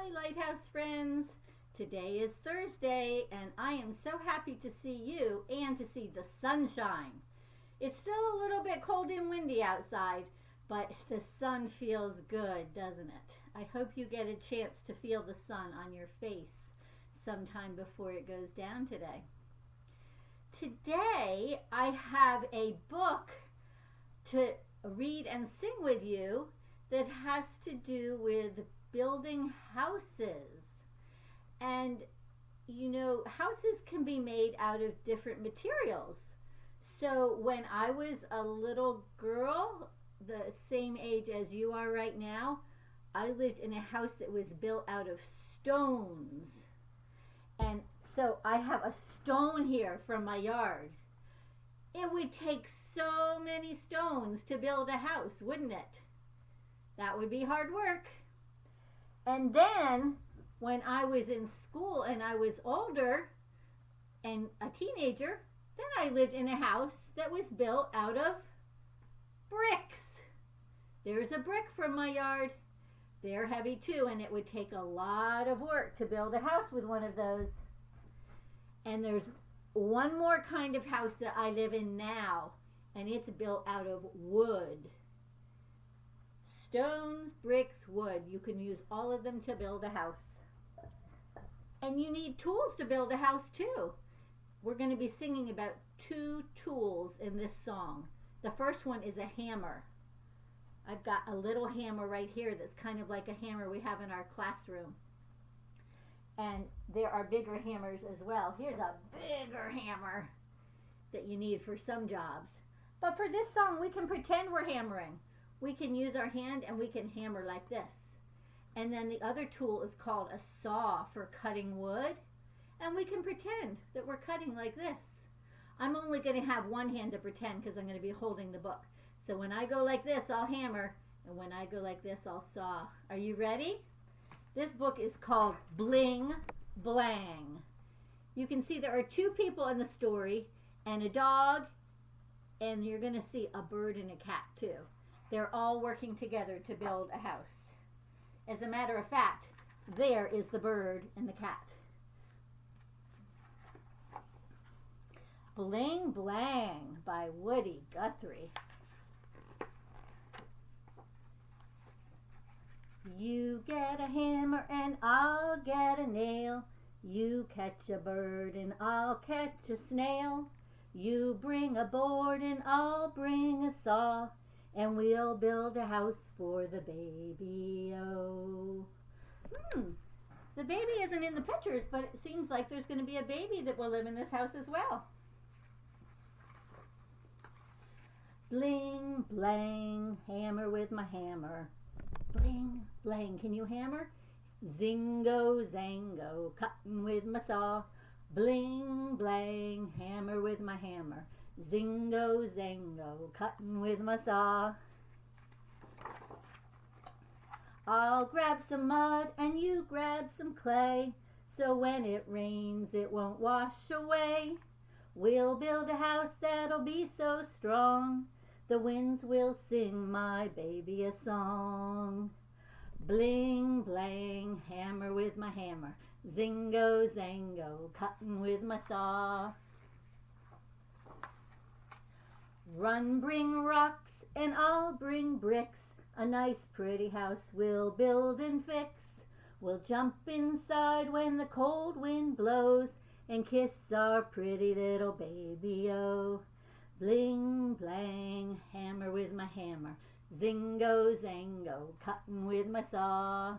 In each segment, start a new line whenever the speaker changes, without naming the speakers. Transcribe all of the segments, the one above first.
Hi, Lighthouse friends. Today is Thursday, and I am so happy to see you and to see the sunshine. It's still a little bit cold and windy outside, but the sun feels good, doesn't it? I hope you get a chance to feel the sun on your face sometime before it goes down today. Today, I have a book to read and sing with you that has to do with building houses. And you know, houses can be made out of different materials. So when I was a little girl, the same age as you are right now, I lived in a house that was built out of stones. And so I have a stone here from my yard. It would take so many stones to build a house, wouldn't it? That would be hard work. And then when I was in school and I was older and a teenager, then I lived in a house that was built out of bricks. There's a brick from my yard. They're heavy too, and it would take a lot of work to build a house with one of those. And there's one more kind of house that I live in now, and it's built out of wood. Stones, bricks, wood. You can use all of them to build a house. And you need tools to build a house too. We're going to be singing about 2 tools in this song. The first one is a hammer. I've got a little hammer right here that's kind of like a hammer we have in our classroom. And there are bigger hammers as well. Here's a bigger hammer that you need for some jobs. But for this song, we can pretend we're hammering. We can use our hand and we can hammer like this. And then the other tool is called a saw for cutting wood. And we can pretend that we're cutting like this. I'm only going to have one hand to pretend because I'm going to be holding the book. So when I go like this, I'll hammer. And when I go like this, I'll saw. Are you ready? This book is called Bling Blang. You can see there are 2 people in the story and a dog. And you're going to see a bird and a cat too. They're all working together to build a house. As a matter of fact, there is the bird and the cat. Bling Blang by Woody Guthrie. You get a hammer and I'll get a nail. You catch a bird and I'll catch a snail. You bring a board and I'll bring a saw. And we'll build a house for the baby-o. The baby isn't in the pictures, but it seems like there's going to be a baby that will live in this house as well. Bling, blang, hammer with my hammer. Bling, blang, can you hammer? Zingo, zango, cutting with my saw. Bling, blang, hammer with my hammer. Zingo, zango, cutting with my saw. I'll grab some mud and you grab some clay, so when it rains it won't wash away. We'll build a house that'll be so strong, the winds will sing my baby a song. Bling, blang, hammer with my hammer. Zingo, zango, cutting with my saw. Run, bring rocks, and I'll bring bricks. A nice pretty house we'll build and fix. We'll jump inside when the cold wind blows and kiss our pretty little baby-o. Bling, blang, hammer with my hammer. Zingo, zango, cutting with my saw.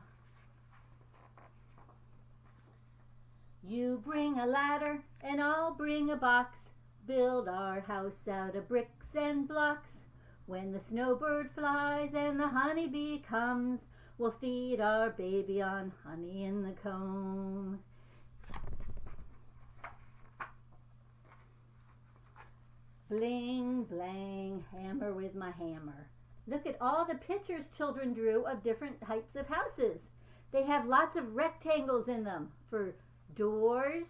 You bring a ladder and I'll bring a box. Build our house out of bricks and blocks. When the snowbird flies and the honeybee comes, we'll feed our baby on honey in the comb. Bling, blang, hammer with my hammer. Look at all the pictures children drew of different types of houses. They have lots of rectangles in them for doors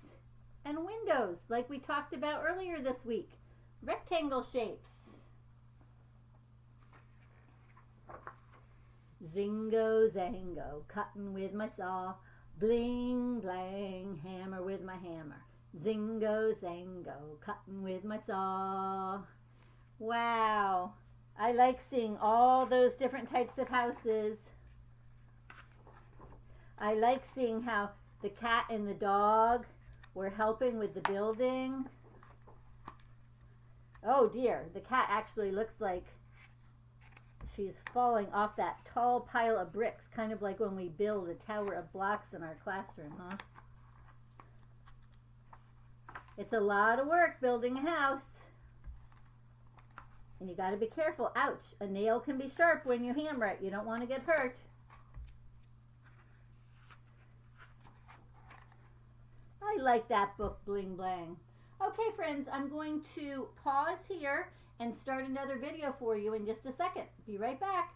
and windows, like we talked about earlier this week. Rectangle shapes. Zingo, zango, cutting with my saw. Bling blang, hammer with my hammer. Zingo zango, cutting with my saw. Wow. I like seeing all those different types of houses. I like seeing how the cat and the dog were helping with the building. Oh dear, the cat actually looks like she's falling off that tall pile of bricks, kind of like when we build a tower of blocks in our classroom, huh? It's a lot of work building a house. And you got to be careful. Ouch, a nail can be sharp when you hammer it. You don't want to get hurt. I like that book, Bling Blang. Okay, friends, I'm going to pause here and start another video for you in just a second. Be right back.